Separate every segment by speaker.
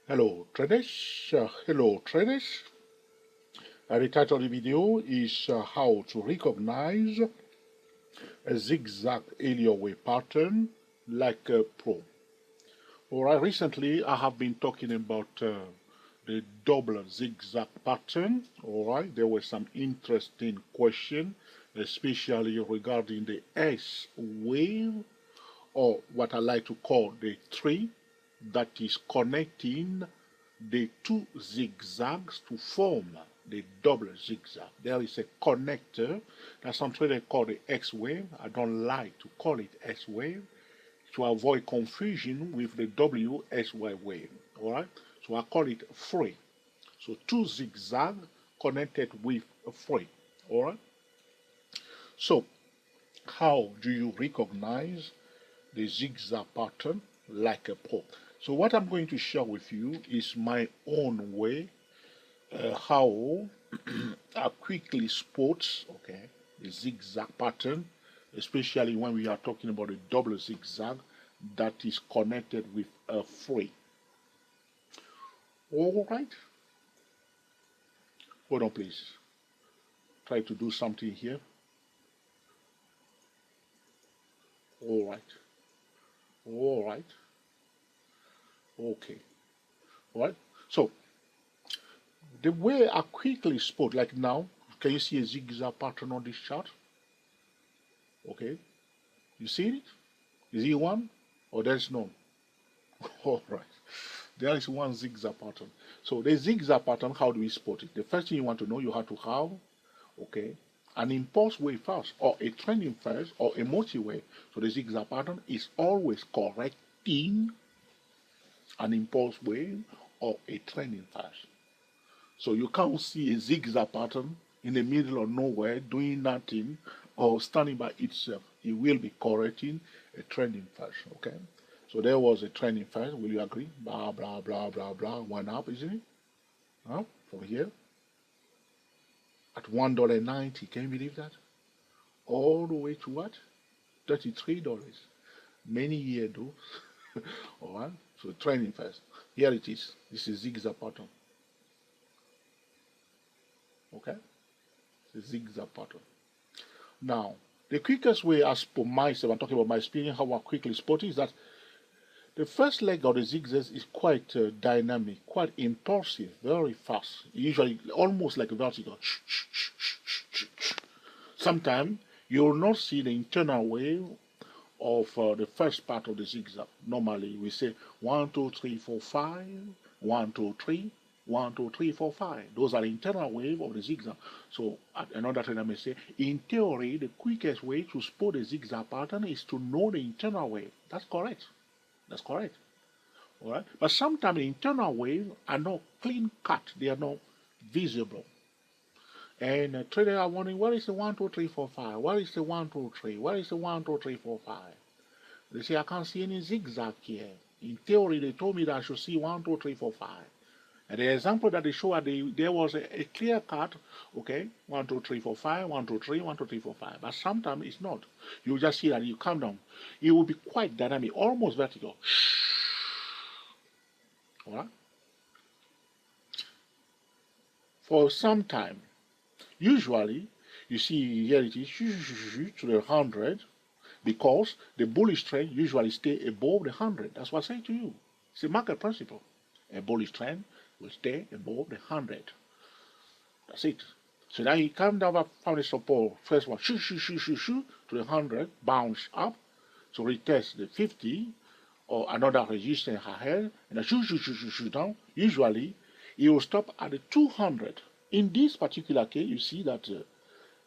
Speaker 1: Hello traders, hello traders. The title of the video is how to recognize a zigzag Elliott pattern like a pro. Alright, recently I have been talking about the double zigzag pattern. Alright, there were some interesting questions, especially regarding the S wave, or what I like to call the tree that is connecting the two zigzags to form the double zigzag. There is a connector that some traders call the X wave. I don't like to call it S wave to avoid confusion with the WSY wave. Alright, so I call it free. So two zigzag connected with a free. Alright, so how do you recognize the zigzag pattern like a pro? So what I'm going to share with you is my own way how I quickly spots the zigzag pattern, especially when we are talking about a double zigzag that is connected with a free. All right, hold on please. Try to do something here. All right, all right, okay, all right. So the way I quickly spot, like now, can you see a zigzag pattern on this chart? Okay, you see it? Is it one or there's none? All right, there is one zigzag pattern. So the zigzag pattern, how do we spot it? The first thing you want to know, you have to have, an impulse wave first, or a trending first, or a multi-wave. So the zigzag pattern is always correcting an impulse wave or a trending first. So you can't see a zigzag pattern in the middle of nowhere doing nothing or standing by itself. It will be correcting a trending first. Okay. So there was a trending first. Will you agree? Blah blah blah blah blah. Went up, isn't it? Huh? From here at $1.90. Can you believe that? All the way to what? $33. Many years though. All right. So trending first. Here it is. This is zigzag pattern. Okay. It's a zigzag pattern. Now, the quickest way, as per myself, I'm talking about my experience, how I quickly spot it, is that the first leg of the zigzags is quite dynamic, quite impulsive, very fast, usually almost like a vertical. Sometimes you will not see the internal wave of the first part of the zigzag. Normally we say 1, 2, 3, 4, 5, 1, 2, 3, 1, 2, 3, 4, 5. Those are the internal wave of the zigzag. So another trainer may say, in theory, the quickest way to spot the zigzag pattern is to know the internal wave. That's correct. That's correct. All right. But sometimes the internal waves are not clean cut. They are not visible. And traders are wondering, what is the 1, 2, 3, 4, 5? What is the 1, 2, 3? What is the 1, 2, 3, 4, 5? They say, I can't see any zigzag here. In theory, they told me that I should see 1, 2, 3, 4, 5. And the example that they show, there was a clear cut, 1, 2, 3, 4, 5, 1, 2, 3, 1, 2, 3, 4, 5. But sometimes it's not. You just see that you come down. It will be quite dynamic, almost vertical. All right? For some time, usually, you see here it is to the 100, because the bullish trend usually stay above the 100. That's what I say to you. It's a market principle. A bullish trend will stay above the 100. That's it. So now you come down from the support, first one, to the 100, bounce up, to retest the 50, or another resistance ahead, and then shoot down. Usually, it will stop at the 200. In this particular case, you see that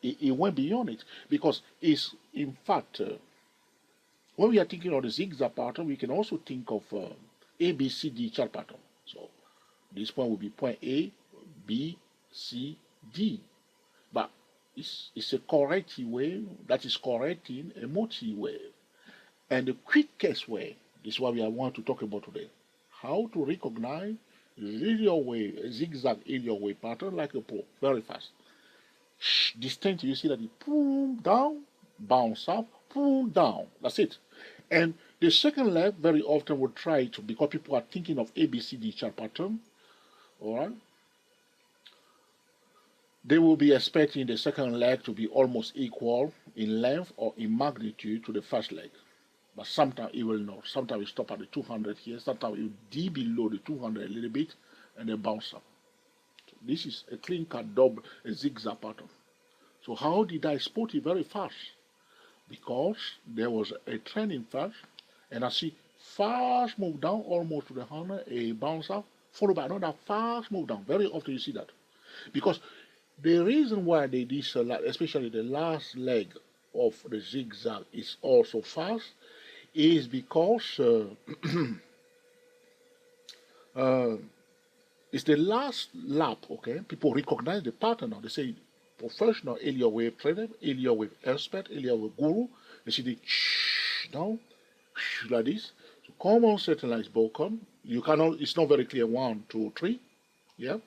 Speaker 1: it went beyond it, because it's, in fact, when we are thinking of the zigzag pattern, we can also think of A, B, C, D chart pattern. So this point will be point A, B, C, D. But it's a corrective wave that is correcting a multi-wave. And the quickest way, this is what we want to talk about today. How to recognize Elliott wave, a zigzag Elliott wave pattern like a pro, very fast. Distinctly, you see that it boom down, bounce up, boom down. That's it. And The second leg very often will try to, because people are thinking of ABCD chart pattern, all right? They will be expecting the second leg to be almost equal in length or in magnitude to the first leg. But sometimes it will not. Sometimes it stop at the 200 here. Sometimes it will dip below the 200 a little bit and then bounce up. So this is a clean cut double, a zigzag pattern. So how did I spot it very fast? Because there was a trending first, and I see fast move down almost to the 100, a bounce up, followed by another fast move down. Very often you see that. Because the reason why they did so, especially the last leg of the zigzag is also fast, is because it's the last lap, okay? People recognize the pattern now. They say professional Elliott wave trader, Elliott wave expert, Elliott wave guru. They see the down like this. So common setting line is broken. You cannot, it's not very clear 1, 2, 3. Yeah.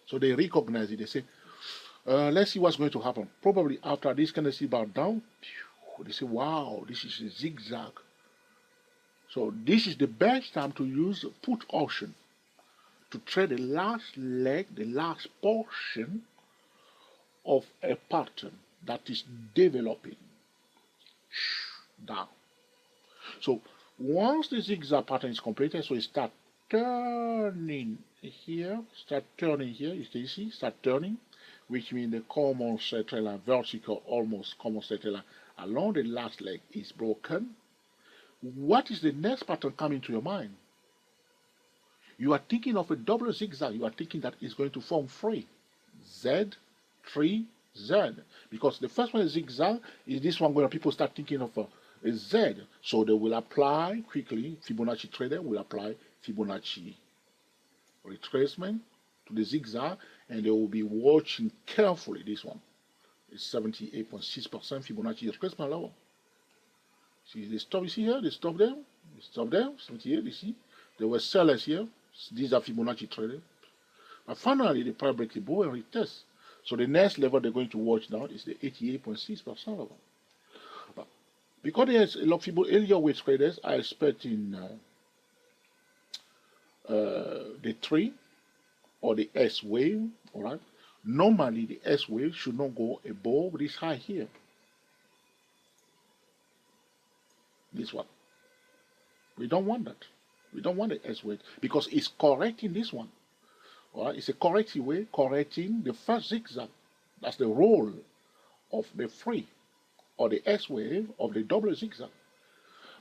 Speaker 1: So they recognize it. They say, let's see what's going to happen. Probably after this candlestick bow down, they say, wow, this is a zigzag. So this is the best time to use put option to trade the last leg, the last portion of a pattern that is developing down. So once the zigzag pattern is completed, so it start turning here, you see, start turning, which means the common straight line, vertical, almost common straight line along the last leg is broken. What is the next pattern coming to your mind? You are thinking of a double zigzag. You are thinking that it's going to form 3. Z, 3, Z. Because the first one is zigzag, is this one where people start thinking of a Z. So they will apply quickly, Fibonacci trader will apply Fibonacci retracement to the zigzag, and they will be watching carefully this one. It's 78.6% Fibonacci retracement level. See the stop, you see here, the stop there, 78, you see. There were sellers here. These are Fibonacci traders. But finally, the price break the bow and retest. So the next level they're going to watch now is the 88.6% level. But because there's a lot of people, Elliott wave traders are expecting the 3 or the S wave, all right? Normally, the S wave should not go above this high here. This one. We don't want that. We don't want the S wave because it's correcting this one. All right? It's a corrective way, correcting the first zigzag. That's the role of the 3 or the S wave of the double zigzag.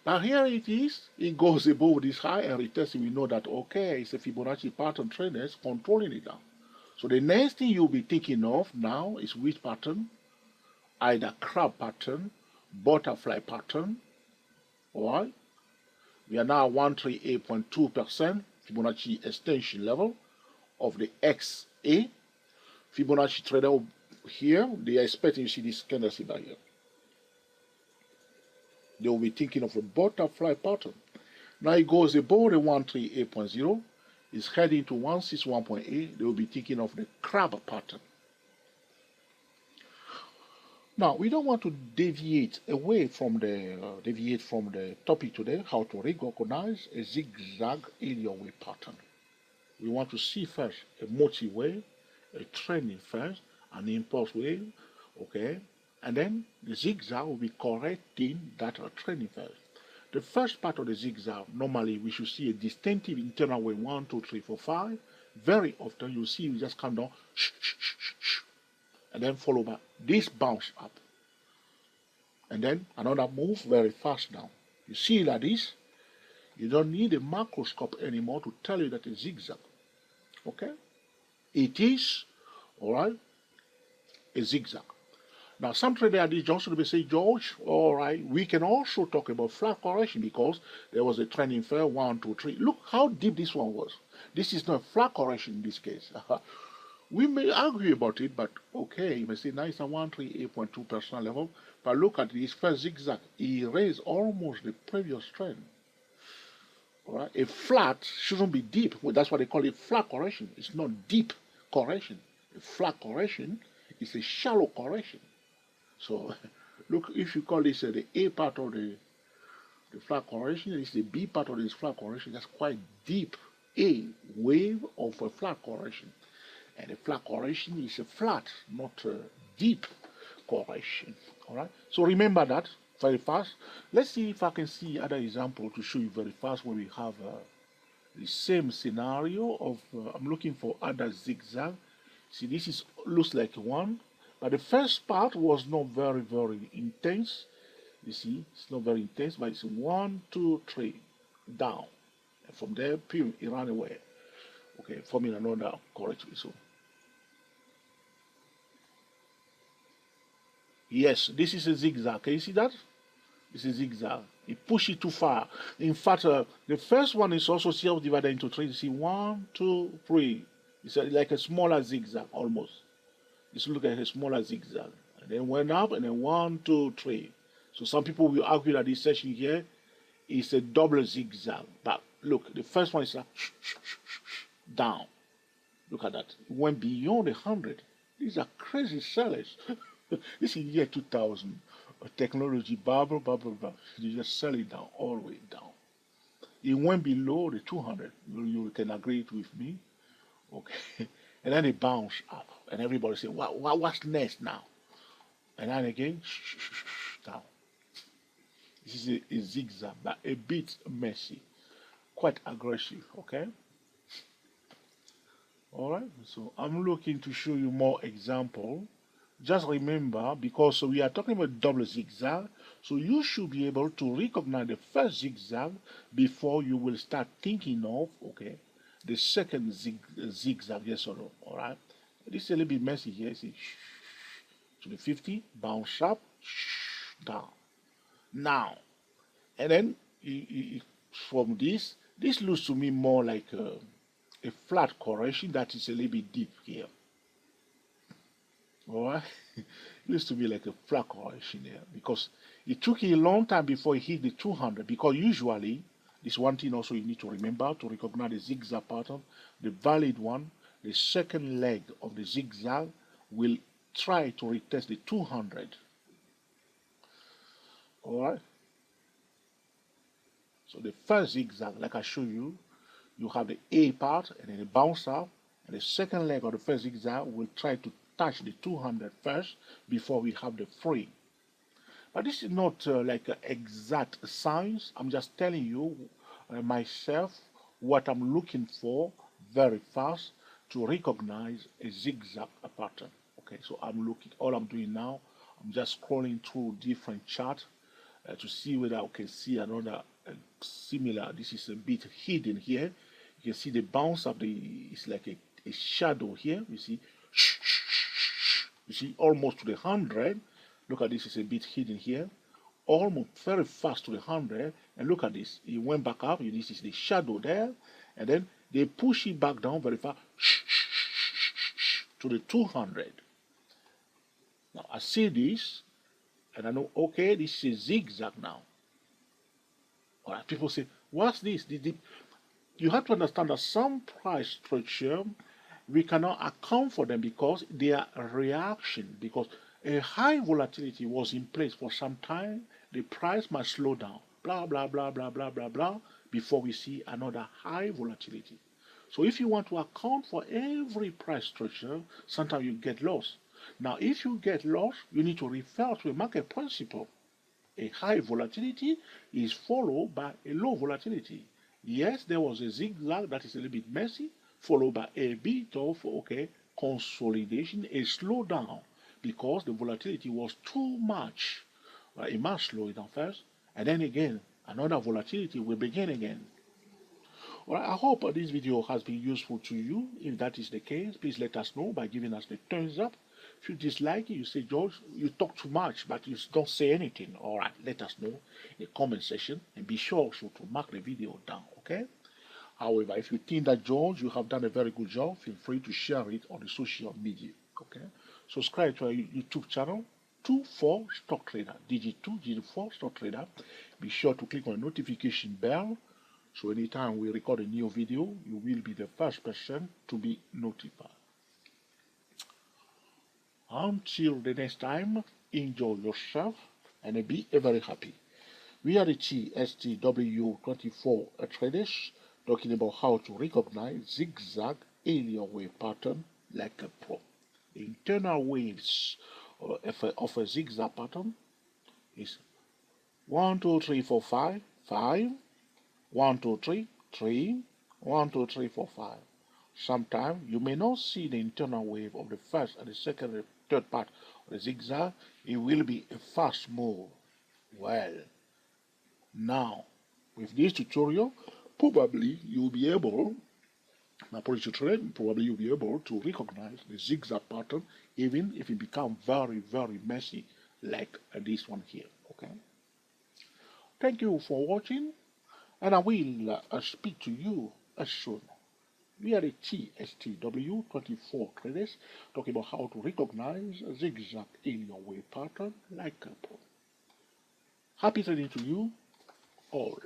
Speaker 1: Now here it is, it goes above this high and retesting. We know that, okay, it's a Fibonacci pattern traders controlling it down. So the next thing you'll be thinking of now is which pattern? Either crab pattern, butterfly pattern, all right? We are now 138.2% Fibonacci extension level of the XA. Fibonacci trader here, they are expecting, you see this candlestick right here. They will be thinking of a butterfly pattern. Now it goes above the 138.0, it's heading to 161.8. They will be thinking of the crab pattern. Now we don't want to deviate away from the topic today, how to recognize a zigzag Elliott wave pattern. We want to see first a motive wave, a trending first, an impulse wave, okay, and then the zigzag will be correcting that trending first. The first part of the zigzag, normally we should see a distinctive internal wave 1, 2, 3, 4, 5. Very often you see we just come down, and then follow by this bounce up. And then another move very fast down. You see like this, you don't need a microscope anymore to tell you that it's zigzag. Okay? It is, all right, a zigzag. Now, some traders at this junction will say, George, all right, we can also talk about flat correction because there was a trending fair 1, 2, 3. Look how deep this one was. This is not flat correction in this case. We may argue about it, but okay, you may say nice and 138.2% level. But look at this first zigzag. He raised almost the previous trend. All right, a flat shouldn't be deep. Well, that's why they call it flat correction. It's not deep correction. A flat correction is a shallow correction. So, look, if you call this the A part of the The flag correction is the B part of this flag correction. That's quite deep. A wave of a flag correction. And the flag correction is a flat, not a deep correction. All right. So remember that very fast. Let's see if I can see other example to show you very fast when we have the same scenario of I'm looking for other zigzag. See, this is looks like one, but the first part was not very intense. You see, it's not very intense, but it's 1, 2, 3 down, and from there, pew, it ran away. Okay, forming another correctly. So yes, this is a zigzag. Can you see that? This is zigzag. It pushes it too far. In fact, the first one is also self-divided into three. You see, 1, 2, 3. It's like a smaller zigzag almost. Just look at a smaller zigzag. And then went up, and then 1, 2, 3. So some people will argue that this section here is a double zigzag. But look, the first one is like down. Look at that. It went beyond 100. These are crazy sellers. This is year 2000. A technology bubble. You just sell it down, all the way down. It went below the 200. You can agree with me. Okay. And then it bounced up. And everybody said, what's next now? And then again, down. This is a zigzag, but a bit messy. Quite aggressive, okay? Alright, so I'm looking to show you more example. Just remember, because we are talking about double zigzag, so you should be able to recognize the first zigzag before you will start thinking of, okay, the second zigzag, yes or no, alright? This is a little bit messy here, see, to the 50, bounce up, down. Now, and then from this looks to me more like a flat correction that is a little bit deep here. Alright? It used to be like a flat correction here because it took a long time before it hit the 200 because usually, this one thing also you need to remember to recognize the zigzag pattern, the valid one, the second leg of the zigzag will try to retest the 200. Alright? So the first zigzag, like I show you, you have the A part and then the bounce up, and the second leg of the first zigzag will try to touch the 200 first before we have the 3. But this is not like an exact science. I'm just telling you myself what I'm looking for very fast to recognize a zigzag pattern. Okay, so I'm looking, all I'm doing now, I'm just scrolling through different charts to see whether I can see another similar. This is a bit hidden here. You can see the bounce of it's like a shadow here. You see almost to the 100. Look at this, it's a bit hidden here. Almost very fast to the 100. And look at this, it went back up. This is the shadow there. And then they push it back down very fast to the 200. Now I see this and I know, okay, this is a zigzag now. All right, people say, what's this? You have to understand that some price structure, we cannot account for them because they are a reaction. Because a high volatility was in place for some time, the price must slow down, blah, blah, blah, blah, blah, blah, blah, before we see another high volatility. So if you want to account for every price structure, sometimes you get lost. Now, if you get lost, you need to refer to a market principle. A high volatility is followed by a low volatility. Yes, there was a zigzag that is a little bit messy, followed by a bit of, okay, consolidation, a slowdown, because the volatility was too much. It must slow it down first, and then again, another volatility will begin again. Well, I hope this video has been useful to you. If that is the case, please let us know by giving us the thumbs up. If you dislike it, you say, George, you talk too much, but you don't say anything. All right, let us know in the comment section, and be sure also to mark the video down, okay? However, if you think that, George, you have done a very good job, feel free to share it on the social media, okay? Subscribe to our YouTube channel, 24 Stock Trader, DG2, DG4 Stock Trader. Be sure to click on the notification bell, so anytime we record a new video, you will be the first person to be notified. Until the next time, enjoy yourself and be very happy. We are the TSTW24 traders talking about how to recognize zigzag Elliott wave pattern like a pro. The internal waves of a zigzag pattern is 1, 2, 3, 4, 5, 5, 1, 2, 3, 3, 1, 2, 3, 4, 5. Sometimes you may not see the internal wave of the first and the second and third part of the zigzag. It will be a fast move. Well, now with this tutorial, probably you'll be able, probably you'll be able to recognize the zigzag pattern even if it becomes very, very messy like this one here. Okay. Thank you for watching, and I will speak to you soon. We are the TSTW24 traders talking about how to recognize a zigzag Elliott wave pattern like a pro. Happy trading to you all.